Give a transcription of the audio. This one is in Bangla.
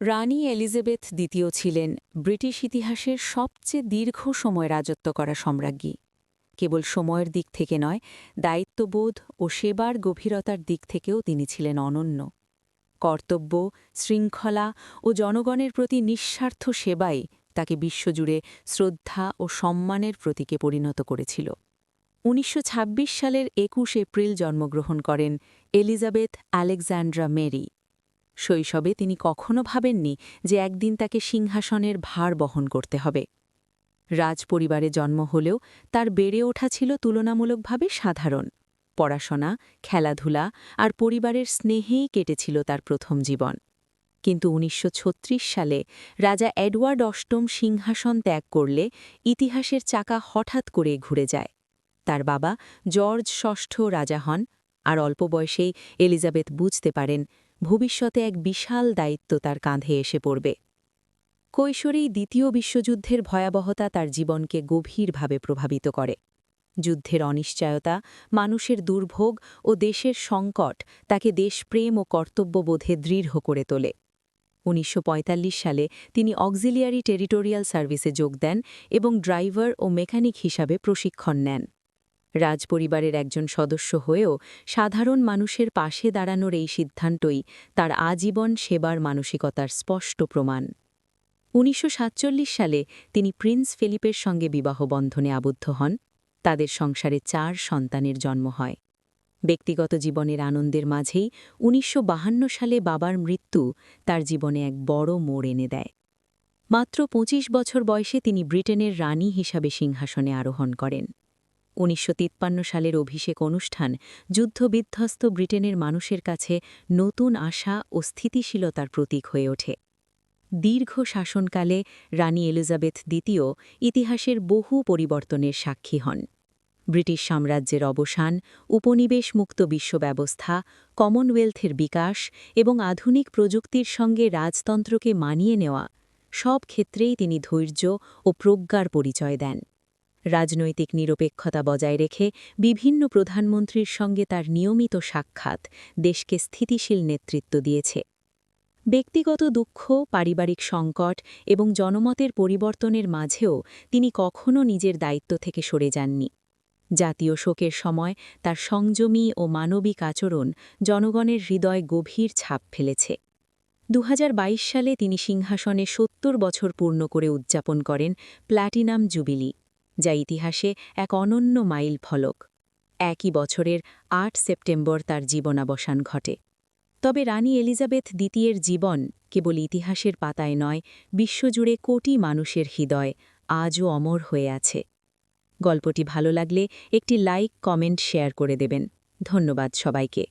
রানী এলিজাবেথ দ্বিতীয় ছিলেন ব্রিটিশ ইতিহাসের সবচেয়ে দীর্ঘ সময় রাজত্ব করা সম্রাজ্ঞী। কেবল সময়ের দিক থেকে নয়, দায়িত্ববোধ ও সেবার গভীরতার দিক থেকেও তিনি ছিলেন অনন্য। কর্তব্য, শৃঙ্খলা ও জনগণের প্রতি নিঃস্বার্থ সেবাই তাকে বিশ্বজুড়ে শ্রদ্ধা ও সম্মানের প্রতীকে পরিণত করেছিল। ১৯২৬ সালের ২১ এপ্রিল জন্মগ্রহণ করেন এলিজাবেথ আলেকজান্ড্রা মেরি। শৈশবে তিনি কখনো ভাবেননি যে একদিন তাকে সিংহাসনের ভার বহন করতে হবে। রাজপরিবারে জন্ম হলেও তার বেড়ে ওঠা ছিল তুলনামূলকভাবে সাধারণ। পড়াশোনা, খেলাধুলা আর পরিবারের স্নেহেই কেটেছিল তার প্রথম জীবন। কিন্তু ১৯৩৬ সালে রাজা এডওয়ার্ড অষ্টম সিংহাসন ত্যাগ করলে ইতিহাসের চাকা হঠাৎ করে ঘুরে যায়। তার বাবা জর্জ ষষ্ঠ রাজা হন, আর অল্প বয়সেই এলিজাবেথ বুঝতে পারেন ভবিষ্যতে এক বিশাল দায়িত্ব তার কাঁধে এসে পড়বে। কৈশোরেই দ্বিতীয় বিশ্বযুদ্ধের ভয়াবহতা তার জীবনকে গভীরভাবে প্রভাবিত করে। যুদ্ধের অনিশ্চয়তা, মানুষের দুর্ভোগ ও দেশের সংকট তাকে দেশপ্রেম ও কর্তব্যবোধে দৃঢ় করে তোলে। ১৯৪৫ সালে তিনি অক্সিলিয়ারি টেরিটোরিয়াল সার্ভিসে যোগ দেন এবং ড্রাইভার ও মেকানিক হিসাবে প্রশিক্ষণ নেন। রাজপরিবারের একজন সদস্য হয়েও সাধারণ মানুষের পাশে দাঁড়ানোর এই সিদ্ধান্তই তার আজীবন সেবার মানসিকতার স্পষ্ট প্রমাণ। ১৯৪৭ সালে তিনি প্রিন্স ফিলিপের সঙ্গে বিবাহ বন্ধনে আবদ্ধ হন। তাদের সংসারে ৪ সন্তানের জন্ম হয়। ব্যক্তিগত জীবনের আনন্দের মাঝেই ১৯৫২ সালে বাবার মৃত্যু তার জীবনে এক বড় মোড় এনে দেয়। মাত্র ২৫ বছর বয়সে তিনি ব্রিটেনের রানী হিসাবে সিংহাসনে আরোহণ করেন। ১৯৫৩ সালের অভিষেক অনুষ্ঠান যুদ্ধবিধ্বস্ত ব্রিটেনের মানুষের কাছে নতুন আশা ও স্থিতিশীলতার প্রতীক হয়ে ওঠে। দীর্ঘ শাসনকালে রানী এলিজাবেথ দ্বিতীয় ইতিহাসের বহু পরিবর্তনের সাক্ষী হন। ব্রিটিশ সাম্রাজ্যের অবসান, উপনিবেশমুক্ত বিশ্বব্যবস্থা, কমনওয়েলথের বিকাশ এবং আধুনিক প্রযুক্তির সঙ্গে রাজতন্ত্রকে মানিয়ে নেওয়া, সব ক্ষেত্রেই তিনি ধৈর্য ও প্রজ্ঞার পরিচয় দেন। রাজনৈতিক নিরপেক্ষতা বজায় রেখে বিভিন্ন প্রধানমন্ত্রীর সঙ্গে তার নিয়মিত সাক্ষাৎ দেশকে স্থিতিশীল নেতৃত্ব দিয়েছে। ব্যক্তিগত দুঃখ, পারিবারিক সংকট এবং জনমতের পরিবর্তনের মাঝেও তিনি কখনো নিজের দায়িত্ব থেকে সরে যাননি। জাতীয় শোকের সময় তার সংযমী ও মানবিক আচরণ জনগণের হৃদয়ে গভীর ছাপ ফেলেছে। ২০২২ সালে তিনি সিংহাসনে ৭০ বছর পূর্ণ করে উদযাপন করেন প্ল্যাটিনাম জুবিলি, যা ইতিহাসে এক অনন্য মাইল ফলক। একই বছরের ৮ সেপ্টেম্বর তার জীবনাবসান ঘটে। তবে রানী এলিজাবেথ দ্বিতীয়ের জীবন কেবল ইতিহাসের পাতায় নয়, বিশ্বজুড়ে কোটি মানুষের হৃদয় আজও অমর হয়ে আছে। গল্পটি ভালো লাগলে একটি লাইক, কমেন্ট, শেয়ার করে দেবেন। ধন্যবাদ সবাইকে।